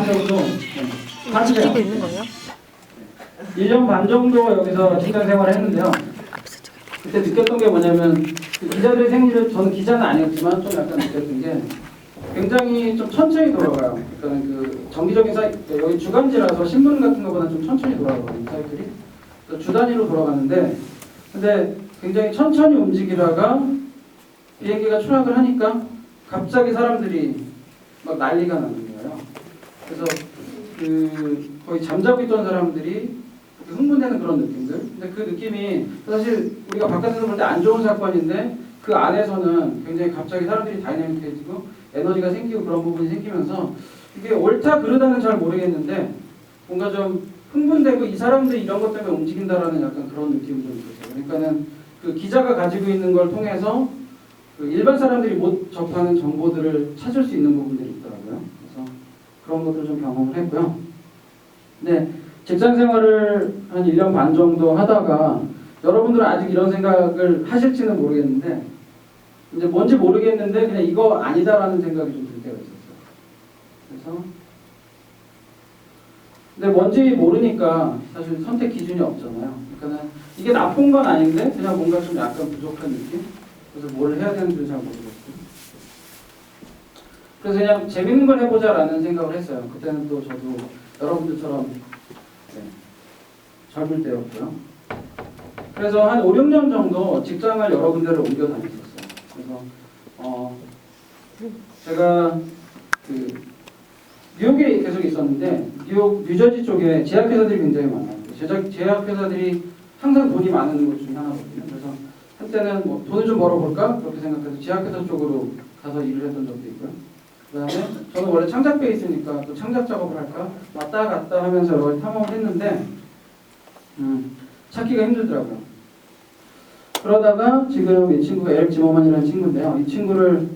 반 정도 하세요. 지키고 있는 거예요? 1년 반 정도 여기서 직장 생활을 했는데요. 그때 느꼈던 게 뭐냐면 그 기자들의 생리를 저는 기자는 아니었지만 좀 약간 느꼈던 게 굉장히 좀 천천히 돌아가요. 그러니까 그 정기적인 여기 주간지라서 신문 같은 것보다 좀 천천히 돌아가거든요. 사이클이. 주 단위로 돌아가는데 근데 굉장히 천천히 움직이다가 비행기가 추락을 하니까 갑자기 사람들이 막 난리가 나는 거예요. 그래서 그 거의 잠자고 있던 사람들이 흥분되는 그런 느낌들. 근데 그 느낌이 사실 우리가 바깥에서 볼 때 안 좋은 사건인데 그 안에서는 굉장히 갑자기 사람들이 다이내믹해지고 에너지가 생기고 그런 부분이 생기면서 이게 옳다 그르다는 잘 모르겠는데 뭔가 좀 흥분되고 이 사람들이 이런 것 때문에 움직인다라는 약간 그런 느낌이 좀 들었어요. 그러니까는 그 기자가 가지고 있는 걸 통해서 그 일반 사람들이 못 접하는 정보들을 찾을 수 있는 부분들이 있더라고요. 그래서 그런 것들 좀 경험을 했고요. 네, 직장 생활을 한 1년 반 정도 하다가 여러분들은 아직 이런 생각을 하실지는 모르겠는데 이제 뭔지 모르겠는데 그냥 이거 아니다라는 생각이 좀 들 때가 있었어요. 그래서 근데 뭔지 모르니까 사실 선택 기준이 없잖아요. 그러니까 이게 나쁜 건 아닌데 그냥 뭔가 좀 약간 부족한 느낌? 그래서 뭘 해야 되는지 잘 모르겠어요. 그래서 그냥 재밌는 걸 해보자라는 생각을 했어요. 그때는 또 저도 여러분들처럼 젊을 때였고요. 그래서 한 5, 6년 정도 직장을 여러 군데를 옮겨 다녔었어요. 그래서 제가 그 뉴욕에 계속 있었는데 뉴욕 뉴저지 쪽에 제약회사들이 굉장히 많아요. 제약회사들이 항상 돈이 많은 곳 중에 하나거든요. 그래서 한때는 뭐 돈을 좀 벌어볼까 그렇게 생각해서 제약회사 쪽으로 가서 일을 했던 적도 있고요. 그다음에 저는 원래 창작 베이스니까 또 창작 작업을 할까 왔다 갔다 하면서 여러 가지 탐험을 했는데 찾기가 힘들더라고요. 그러다가 지금 이 친구가 에릭 지머만이라는 친구인데요. 이 친구를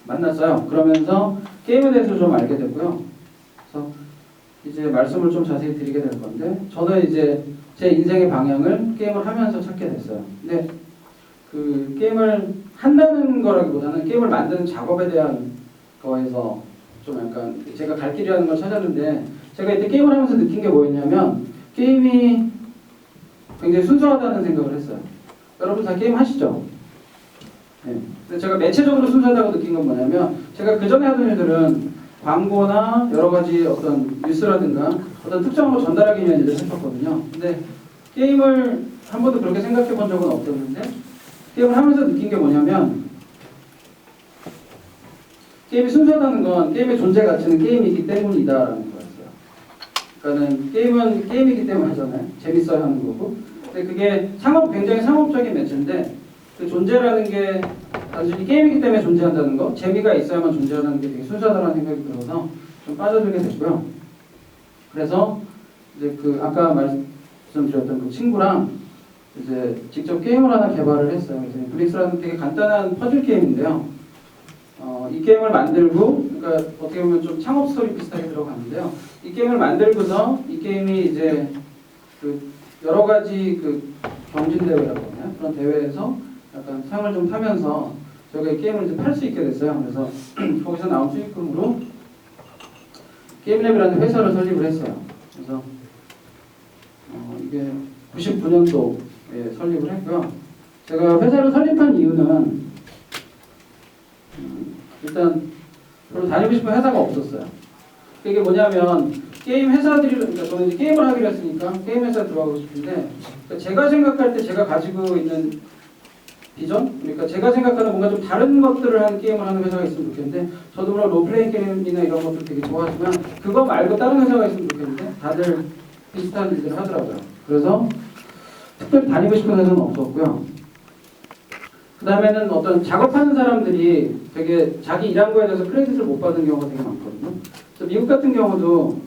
만났어요. 그러면서 게임에 대해서 좀 알게 됐고요. 그래서 이제 말씀을 좀 자세히 드리게 될 건데 저는 이제 제 인생의 방향을 게임을 하면서 찾게 됐어요. 근데 그 게임을 한다는 거라기보다는 게임을 만드는 작업에 대한 거에서 좀 약간 제가 갈 길이라는 걸 찾았는데 제가 이때 게임을 하면서 느낀 게 뭐였냐면 게임이 굉장히 순수하다는 생각을 했어요. 여러분 다 게임 하시죠? 네. 근데 제가 매체적으로 순수하다고 느낀 건 뭐냐면 제가 그 전에 하던 일들은 광고나 여러 가지 어떤 뉴스라든가 어떤 특정으로 전달하기 위한 일을 했었거든요. 근데 게임을 한 번도 그렇게 생각해 본 적은 없었는데 게임을 하면서 느낀 게 뭐냐면 게임이 순수하다는 건 게임의 존재 가치는 게임이기 때문이다라는 거였어요. 그러니까는 게임은 게임이기 때문에 하잖아요. 재밌어야 하는 거고. 근데 그게 굉장히 상업적인 매체인데 그 존재라는 게 단순히 게임이기 때문에 존재한다는 거, 재미가 있어야만 존재한다는 게 되게 순수하다는 생각이 들어서 좀 빠져들게 됐고요. 그래서 이제 그 아까 말씀드렸던 그 친구랑 이제 직접 게임을 하나 개발을 했어요. 그래서 브릭스라는 되게 간단한 퍼즐 게임인데요. 이 게임을 만들고, 그러니까 어떻게 보면 좀 창업 스토리 비슷하게 들어가는데요. 이 게임을 만들고서 이 게임이 이제 그 여러 가지 그 경진 대회라고 하나요? 그런 대회에서 약간 상을 좀 타면서 저희가 이 게임을 이제 팔 수 있게 됐어요. 그래서 거기서 나온 수익금으로 게임랩이라는 회사를 설립을 했어요. 그래서 이게 99년도에 설립을 했고요. 제가 회사를 설립한 이유는 일단 별로 다니고 싶은 회사가 없었어요. 그게 뭐냐면 게임 회사들이, 그러니까 저는 이제 게임을 하기로 했으니까 게임 회사에 들어가고 싶은데 그러니까 제가 생각할 때 제가 가지고 있는 비전? 그러니까 제가 생각하는 뭔가 좀 다른 것들을 하는 게임을 하는 회사가 있으면 좋겠는데 저도 물론 롤플레잉 게임이나 이런 것들 되게 좋아하지만 그거 말고 다른 회사가 있으면 좋겠는데 다들 비슷한 일들을 하더라고요. 그래서 특별히 다니고 싶은 회사는 없었고요. 그 다음에는 어떤 작업하는 사람들이 되게 자기 일한 거에 대해서 크레딧을 못 받는 경우가 되게 많거든요. 그래서 미국 같은 경우도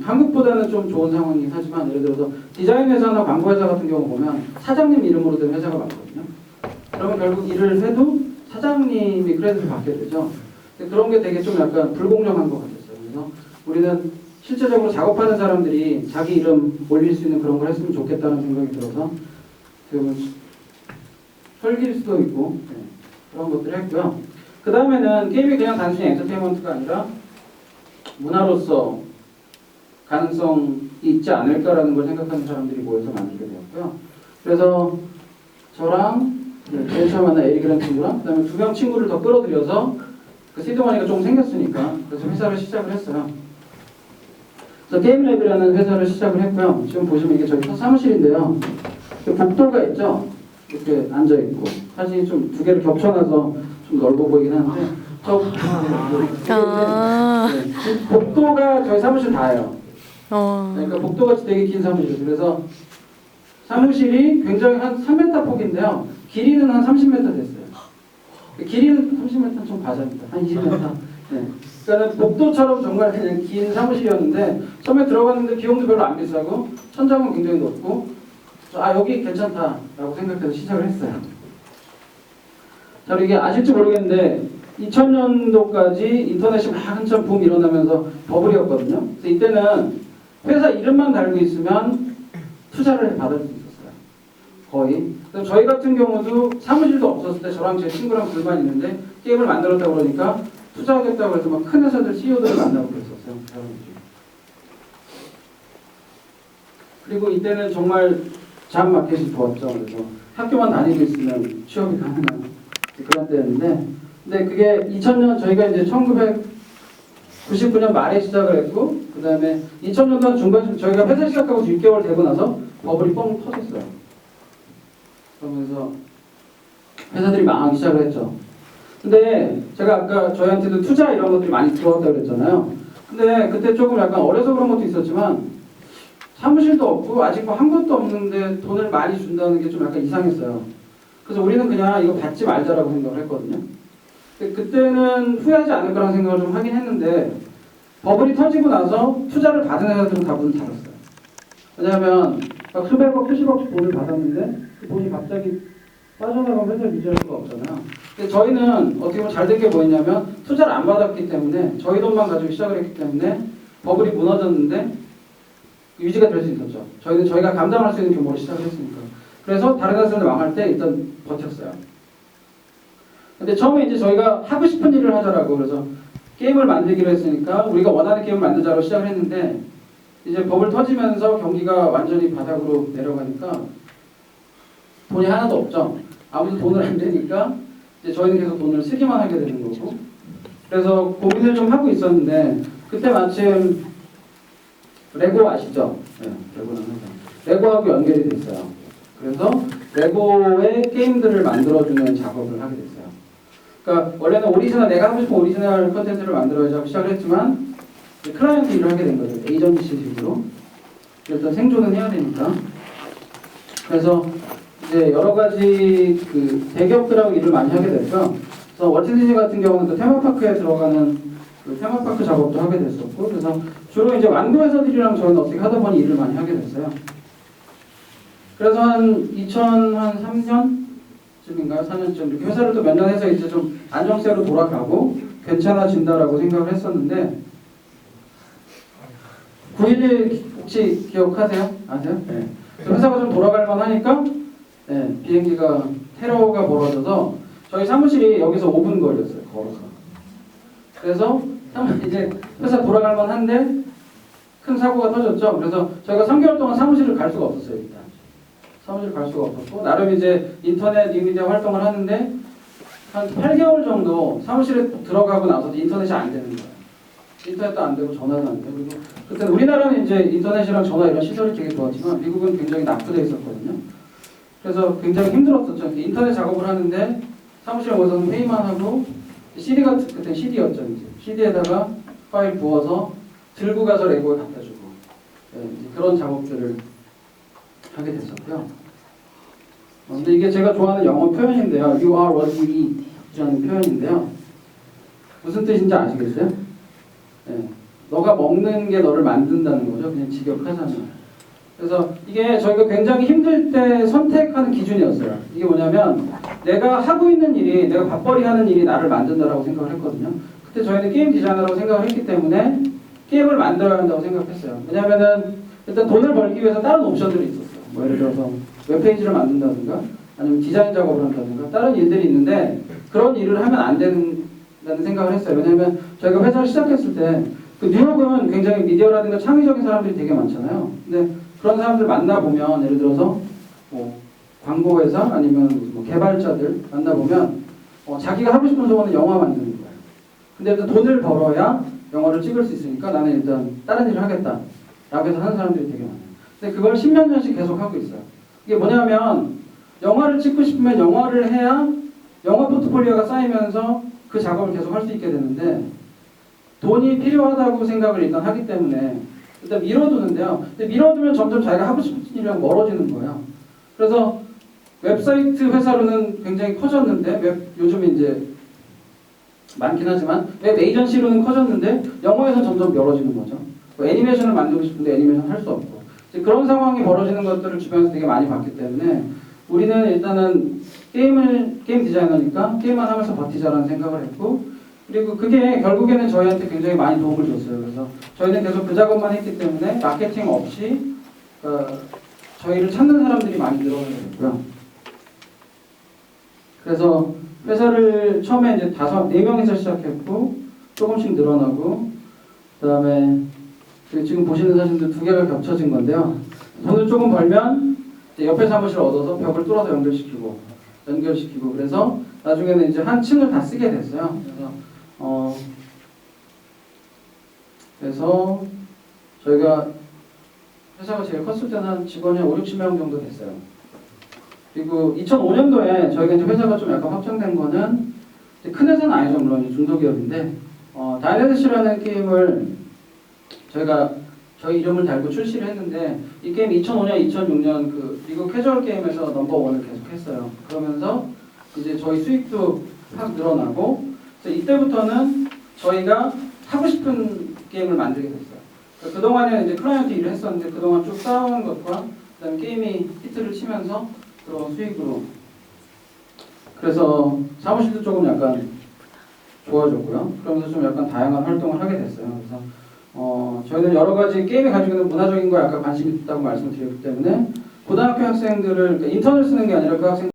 한국보다는 좀 좋은 상황이긴 하지만 예를 들어서 디자인 회사나 광고 회사 같은 경우 보면 사장님 이름으로 된 회사가 많거든요. 그러면 결국 일을 해도 사장님이 크레딧을 받게 되죠. 근데 그런 게 되게 좀 약간 불공정한 것 같았어요. 그래서 우리는 실제적으로 작업하는 사람들이 자기 이름 올릴 수 있는 그런 걸 했으면 좋겠다는 생각이 들어서 설계일 수도 있고 그런 것들을 했고요. 그 다음에는 게임이 그냥 단순히 엔터테인먼트가 아니라 문화로서 가능성이 있지 않을까라는 걸 생각하는 사람들이 모여서 만들게 되었고요. 그래서 저랑 제일 처음 만난 에릭이라는 친구랑 그다음에 2명 친구를 더 끌어들여서 그 시드머니가 조금 생겼으니까 그래서 회사를 시작을 했어요. 그래서 게임랩이라는 회사를 시작을 했고요. 지금 보시면 이게 저희 사무실인데요. 복도가 있죠. 이렇게 앉아 있고 사진이 좀 2개를 겹쳐놔서 좀 넓어 보이긴 하는데 복도가 저희 사무실 다예요. 그러니까 복도같이 되게 긴 사무실이에요. 그래서 사무실이 굉장히 한 3m 폭인데요. 길이는 한 30m 됐어요. 길이는 30m는 좀 과장입니다. 한 20m. 네. 그러니까 복도처럼 정말 그냥 긴 사무실이었는데 처음에 들어갔는데 비용도 별로 안 비싸고 천장은 굉장히 높고 여기 괜찮다라고 생각해서 시작을 했어요. 자, 이게 아실지 모르겠는데 2000년도까지 인터넷이 막 한참 붐 일어나면서 버블이었거든요. 그래서 이때는 회사 이름만 달고 있으면 투자를 받을 수 있었어요. 거의. 그래서 저희 같은 경우도 사무실도 없었을 때 저랑 제 친구랑 둘만 있는데 게임을 만들었다고 그러니까 투자하겠다고 해서 막 큰 회사들 CEO들을 만나고 그랬었어요. 그리고 이때는 정말 잡 마켓이 좋았죠. 그래서 학교만 다니고 있으면 취업이 가능한 그런 때였는데, 근데 그게 2000년 저희가 이제 1999년 말에 시작을 했고, 그 다음에 2000년도 중반쯤 저희가 회사 시작하고 6개월 되고 나서 버블이 뻥 터졌어요. 그러면서 회사들이 망하기 시작을 했죠. 근데 제가 아까 저희한테도 투자 이런 것들이 많이 들어왔다고 그랬잖아요. 근데 그때 조금 약간 어려서 그런 것도 있었지만 사무실도 없고 아직 뭐 한 것도 없는데 돈을 많이 준다는 게 좀 약간 이상했어요. 그래서 우리는 그냥 이거 받지 말자라고 생각을 했거든요. 근데 그때는 후회하지 않을 거라는 생각을 좀 하긴 했는데 버블이 터지고 나서 투자를 받은 회사들은 다 문을 닫았어요. 왜냐하면 막 수백억, 수십억 돈을 받았는데 그 돈이 갑자기 빠져나가면 회사를 유지할 수가 없잖아요. 근데 저희는 어떻게 보면 잘 된 게 뭐였냐면 투자를 안 받았기 때문에 저희 돈만 가지고 시작을 했기 때문에 버블이 무너졌는데 유지가 될 수 있었죠. 저희가 감당할 수 있는 규모로 시작을 했으니까. 그래서 다른 회사들 망할 때 일단 버텼어요. 근데 처음에 이제 저희가 하고 싶은 일을 하자라고 그래서 게임을 만들기로 했으니까 우리가 원하는 게임을 만들자고 시작을 했는데 이제 버블 터지면서 경기가 완전히 바닥으로 내려가니까 돈이 하나도 없죠. 아무도 돈을 안 되니까 이제 저희는 계속 돈을 쓰기만 하게 되는 거고. 그래서 고민을 좀 하고 있었는데 그때 마침 레고 아시죠? 네, 레고는 항상 레고하고 연결이 됐어요. 그래서 레고의 게임들을 만들어주는 작업을 하게 됐어요. 그러니까 원래는 오리지널 내가 하고 싶은 오리지널 컨텐츠를 만들어야지 하고 시작을 했지만 클라이언트 일을 하게 된 거죠. 에이전시식으로. 일단 생존은 해야 되니까. 그래서 이제 여러 가지 그 대기업들하고 일을 많이 하게 됐고요. 그래서 월트디즈니 같은 경우는 그 테마파크에 들어가는 그 테마파크 작업도 하게 됐었고, 그래서 주로 이제 완구 회사들이랑 저는 어떻게 하다 보니 일을 많이 하게 됐어요. 그래서 한 2003년쯤인가요? 4년쯤 이렇게 회사를 또 몇 년 해서 이제 좀 안정세로 돌아가고 괜찮아진다라고 생각을 했었는데 9.11 혹시 기억하세요? 아세요? 네. 회사가 좀 돌아갈 만하니까 네, 비행기가 테러가 벌어져서 저희 사무실이 여기서 5분 거리였어요. 걸어서. 그래서 이제 회사 돌아갈 만한데 큰 사고가 터졌죠. 그래서 저희가 3개월 동안 사무실을 갈 수가 없었어요. 일단 사무실 갈 수가 없었고 나름 이제 인터넷 뉴미디어 활동을 하는데 한 8개월 정도 사무실에 들어가고 나서도 인터넷이 안 되는 거예요. 인터넷도 안 되고 전화도 안 되고. 그리고 그때 우리나라는 이제 인터넷이랑 전화 이런 시설이 되게 좋았지만 미국은 굉장히 낙후돼 있었거든요. 그래서 굉장히 힘들었었죠. 인터넷 작업을 하는데 사무실에 와서 회의만 하고 CD 같은 그때 CD였죠. 이제 CD에다가 파일 부어서 들고 가서 레고에 갖다 주고 네, 이제 그런 작업들을 하게 됐었고요. 근데 이게 제가 좋아하는 영어 표현인데요. You are what you eat 라는 표현인데요. 무슨 뜻인지 아시겠어요? 네, 너가 먹는 게 너를 만든다는 거죠. 그냥 직역하자면. 그래서 이게 저희가 굉장히 힘들 때 선택하는 기준이었어요. 이게 뭐냐면 내가 하고 있는 일이 내가 밥벌이 하는 일이 나를 만든다라고 생각을 했거든요. 그때 저희는 게임 디자이너라고 생각을 했기 때문에 게임을 만들어야 한다고 생각했어요. 왜냐하면은 일단 돈을 벌기 위해서 다른 옵션들이 있었어요. 뭐 예를 들어서 웹페이지를 만든다든가 아니면 디자인 작업을 한다든가 다른 일들이 있는데 그런 일을 하면 안 된다는 생각을 했어요. 왜냐하면 저희가 회사를 시작했을 때 그 뉴욕은 굉장히 미디어라든가 창의적인 사람들이 되게 많잖아요. 근데 그런 사람들 만나보면 예를 들어서 뭐 광고회사 아니면 뭐 개발자들 만나보면 자기가 하고 싶은 소원은 영화 만드는 거예요. 근데 일단 돈을 벌어야 영화를 찍을 수 있으니까 나는 일단 다른 일을 하겠다 라고 해서 하는 사람들이 되게 많아요. 근데 그걸 10몇 년씩 계속 하고 있어요. 이게 뭐냐면 영화를 찍고 싶으면 영화를 해야 영화 포트폴리오가 쌓이면서 그 작업을 계속 할 수 있게 되는데 돈이 필요하다고 생각을 일단 하기 때문에 일단 미뤄두는데요. 근데 미뤄두면 점점 자기가 하고 싶은 일이랑 멀어지는 거예요. 그래서 웹사이트 회사로는 굉장히 커졌는데 요즘 이제 많긴 하지만 웹 에이전시로는 커졌는데 영화에서 점점 멀어지는 거죠. 뭐 애니메이션을 만들고 싶은데 애니메이션 할 수 없고 이제 그런 상황이 벌어지는 것들을 주변에서 되게 많이 봤기 때문에 우리는 일단은 게임 디자이너니까 게임만 하면서 버티자라는 생각을 했고 그리고 그게 결국에는 저희한테 굉장히 많이 도움을 줬어요. 그래서 저희는 계속 그 작업만 했기 때문에 마케팅 없이 저희를 찾는 사람들이 많이 늘어나게 됐고요. 그래서 회사를 처음에 이제 4명에서 시작했고 조금씩 늘어나고 그다음에 지금 보시는 사진들 2개가 겹쳐진 건데요. 돈을 조금 벌면 이제 옆에 사무실을 얻어서 벽을 뚫어서 연결시키고 그래서 나중에는 이제 한 층을 다 쓰게 됐어요. 그래서 저희가 회사가 제일 컸을 때는 한 직원이 5, 60명 정도 됐어요. 그리고 2005년도에 저희가 이제 회사가 좀 약간 확장된 거는 큰 회사는 아니죠. 물론 중소기업인데 다이내스시라는 게임을 저희가 저희 이름을 달고 출시를 했는데 이 게임 2005년, 2006년 그 미국 캐주얼 게임에서 넘버원을 계속 했어요. 그러면서 이제 저희 수익도 확 늘어나고 그래서 이때부터는 저희가 하고 싶은 게임을 만들게 됐어요. 그러니까 그동안에 이제 클라이언트 일을 했었는데 그동안 쭉 쌓아온 것과 그다음에 게임이 히트를 치면서 들어온 수익으로 그래서 사무실도 조금 약간 좋아졌고요. 그러면서 좀 약간 다양한 활동을 하게 됐어요. 그래서 저희는 여러 가지 게임이 가지고 있는 문화적인 거에 약간 관심이 있다고 말씀드렸기 때문에 고등학교 학생들을 그러니까 인턴을 쓰는 게 아니라 그 학생